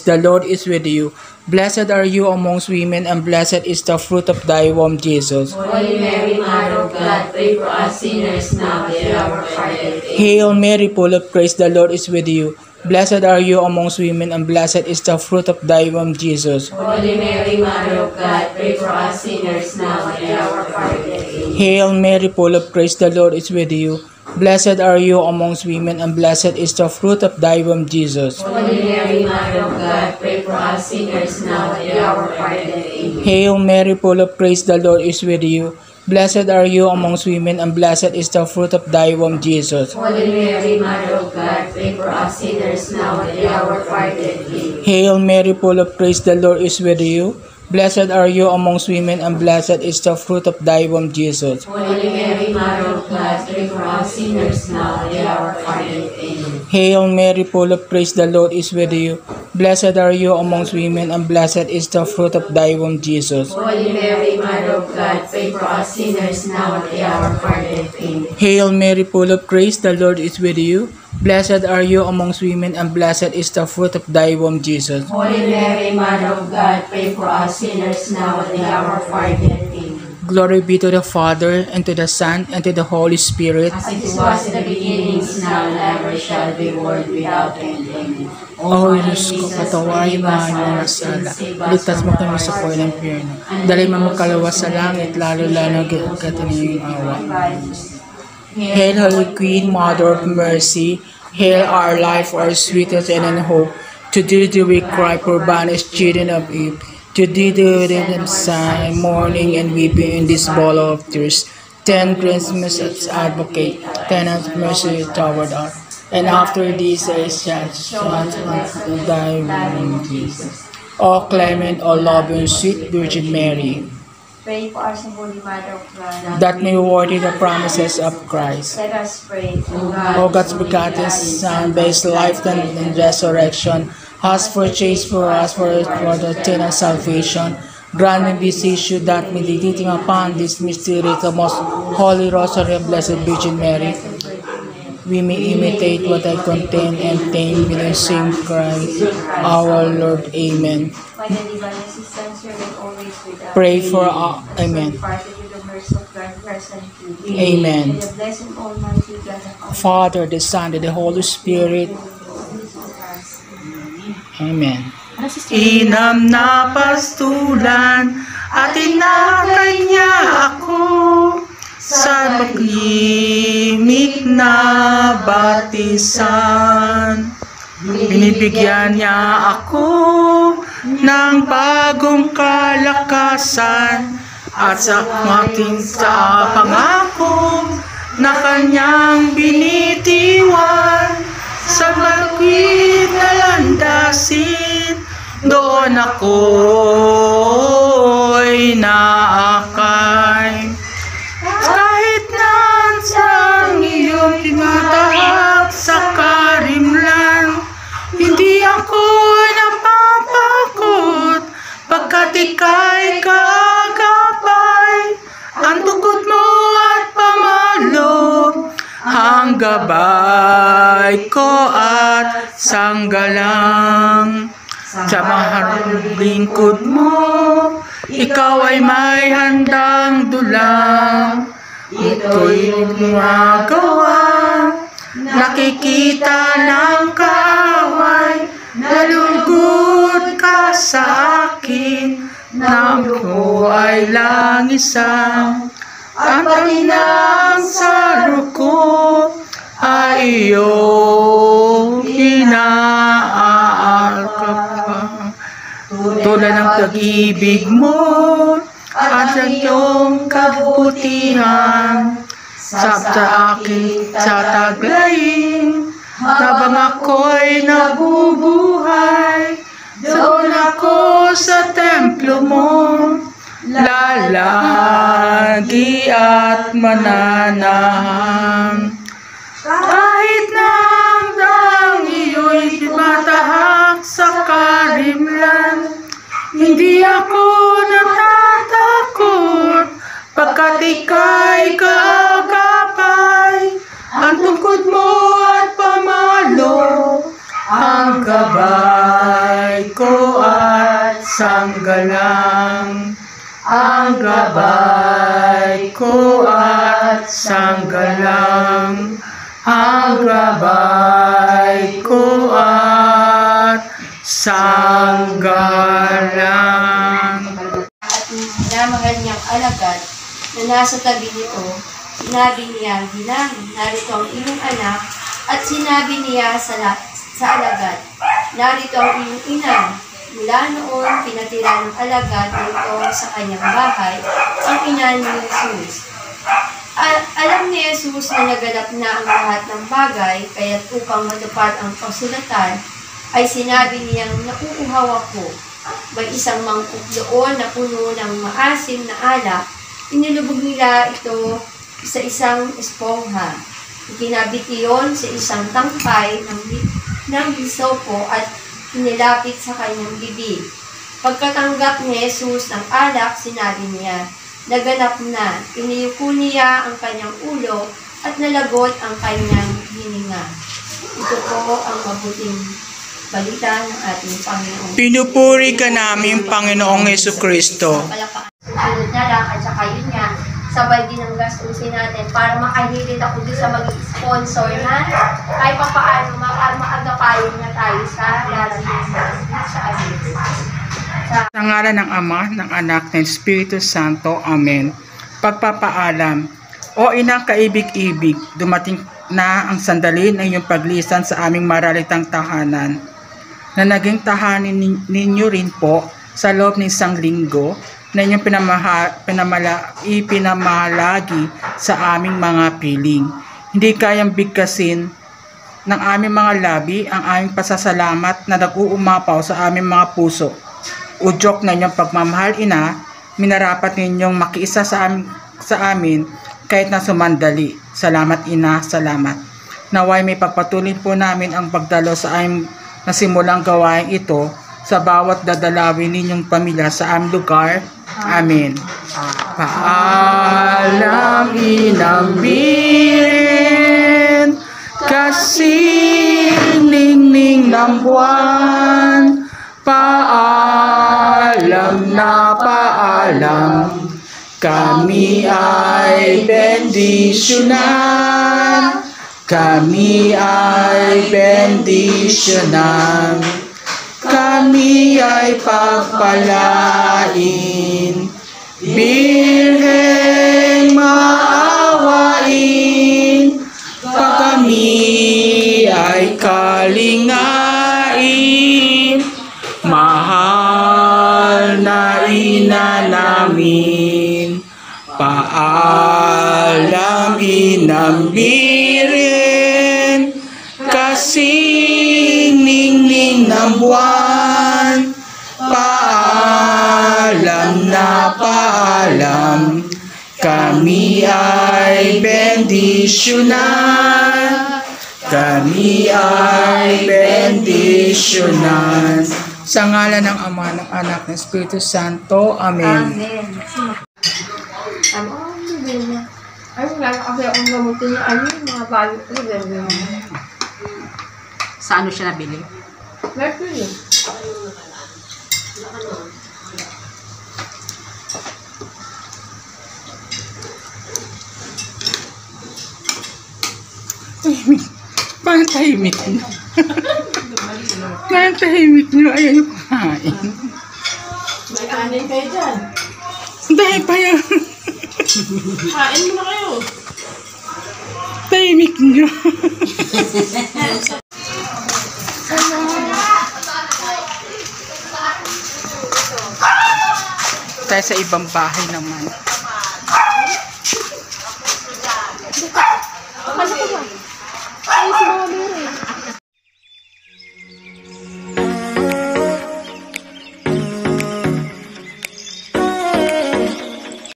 the Lord is with you. Blessed are you amongst women, and blessed is the fruit of thy womb, Jesus. Holy Mary, Mother of God, pray for us sinners now and at our hour of our death. Hail Mary, full of grace, the Lord is with you. Blessed are you amongst women, and blessed is the fruit of thy womb, Jesus. Holy Mary, Mother of God, pray for us sinners now and at our hour of our death. Hail Mary, full of grace, the Lord is with you. Blessed are you amongst women, and blessed is the fruit of thy womb, Jesus. Holy Mary, Mother of God, pray for us sinners now and at our hour of our death. Hail Mary, full of grace, the Lord is with you. Blessed are you amongst women, and blessed is the fruit of thy womb, Jesus. Holy Mary, Mother of God, pray for us sinners now and at the hour of our death. Hail Mary, full of grace, the Lord is with you. Blessed are you amongst women, and blessed is the fruit of thy womb, Jesus. Holy Mary, Mother of God, pray for us sinners now and at the hour of our death. Hail Mary, full of grace, the Lord is with you. Blessed are you amongst women, and blessed is the fruit of thy womb, Jesus. Holy Mary, Mother of God, pray for us sinners now and at the hour of our death. Hail Mary, full of grace, the Lord is with you. Blessed are you amongst women, and blessed is the fruit of thy womb, Jesus. Holy Mary, Mother of God, pray for us sinners now and at the hour of our death. Glory be to the Father, and to the Son, and to the Holy Spirit. As it was in the beginning, is now, and ever shall be, world without end. Amen. O Diyos ko, patawarin mo ang mga sala. Ligtas mo kami sa poy ng impyerno. Dali mo makalawas sa langit, lalo-lalo kataniyong awa. Hail, Holy Queen, Mother of Mercy. Hail our life, our sweetest and in hope. To thee do we cry, poor banished children of Eve. To thee do we sigh, mourning and weeping in this bowl of tears. 10 Christmas advocate, 10 of mercy toward us. And after this I shall thy womb, Jesus. O clement, O loving, sweet Virgin Mary, Pray for us, Holy Mother of God, that may worthy the promises of Christ. let us pray. O God's begotten Son, by his life and resurrection, has purchased for us for the eternal salvation. Grant me beseech you that meditating upon this mystery of the most holy rosary of Blessed Virgin Mary, we may imitate what I contain and attain with the same Christ our Lord. Amen. My divine assistance, here and always with us. Pray for Amen. Parted with the mercy of God, present to you. Amen. With the blessed Almighty God and our Father, the Son, and the Holy Spirit. Amen. Inam na pastulan at inakay niya ako sa pag-imig na batisan. Binibigyan niya ako ng bagong kalakasan at sa aking sa pangako na kanyang binitiwan sa magwid na landasin. Doon ako'y naakay. Kahit naan sa iyong tinatahak sa karimlan, hindi ako napapakot pagkat ika'y kaagapay. Ang tukod mo at pamalo, ang gabay ko at sanggalang. Sa maharap lingkod mo, ikaw ay may handang dulang. Ito'y gumagawa, nakikita ng kaaway. Nalugod ka sa akin, na ako ay lang isang. Ang paninang saro ko ay iyong inaalkap pa. Tulad ng pag-ibig mo at sa iyong kabutihan, sa aking tataglayin, habang ako'y nabubuhay. Doon ako sa templo mo, lalagi at mananahan. Kahit na hanggang iyo'y tumatahak sa karimlan, hindi ako natatakot, pagkat ika'y kaagapay. Ang tungkod mo at pamalo, ang gabay ko at sanggalang, ang gabay ko at sanggalang, ang gabay ko at sanggalang. At minamahal niyang alagad na nasa tabi nito, sinabi niya, Ginang, narito ang iyong anak, at sinabi niya sa alagad, narito ang iyong ina. Mula noon, pinatira ng alagad na ito sa kanyang bahay, ang ina ni Jesus. Alam ni Jesus na naganap na ang lahat ng bagay, kaya't upang matupad ang kasulatan, ay sinabi niyang, nauuhaw ako. May isang mangkok doon na puno ng maasim na alak, inilubog nila ito sa isang espongha. Ikinabit iyon sa isang tangkay ng hisopo at inilapit sa kanyang bibig. Pagkatanggap ni Jesus ng alak, sinabi niya, naganap na, iniyuko niya ang kanyang ulo at nalagot ang kanyang hininga. Ito po ang mabuting balita ng ating Panginoon. Pinupuri ka namin, Panginoong Jesucristo. Sunod na lang at saka yun nga, sabay din ang gastusin natin para makahilit ako doon sa mag-sponsor na kahit pa paano maagapayin na tayo sa darating sa amin. Sa ngalan ng Ama, ng Anak, ng Espiritu Santo. Amen. Pagpapaalam. O inang kaibig-ibig, dumating na ang sandali ng iyong paglisan sa aming maralitang tahanan, na naging tahanin ninyo rin po sa loob ng isang linggo na inyong ipinamalagi sa aming mga piling. Hindi kayang bigkasin ng aming mga labi ang aming pasasalamat na nag-uumapaw sa aming mga puso. Udyok na inyong pagmamahal, Ina, minarapat ninyong makiisa sa amin kahit na sumandali. Salamat, Ina, salamat. Naway may pagpatuloy po namin ang pagdalo sa aming nasimulang gawain ito sa bawat dadalawin ninyong pamilya sa aming lugar. Amen. Paalam, Inang Biren, kasing-ningning ng buwan. Paalam na paalam, kami ay bendisyonan. Kami ay bendisyonan. Kami ay pagpalain. Birheng maawain, pag kami ay kalingain. Mahal na Ina namin, paalam, Inang Biren, kasing-ningning ng buwan. Paalam na paalam, kami ay bendisyonan. Kami ay bendisyonan. Sa ngalan ng Ama, ng Anak, ng Espiritu Santo. Amen. Amen. Bibili na. Ay, wala na kasi akong gamutin yung mga balot ko. Sa ano siya nabili? Mercury. Parang tahimik nyo. Parang tahimik nyo. Ayaw nyo kumain. May kanin kayo dyan. Dahil pa yan. Kain mo na kayo. Tahimik nyo. Tayo sa ibang bahay naman.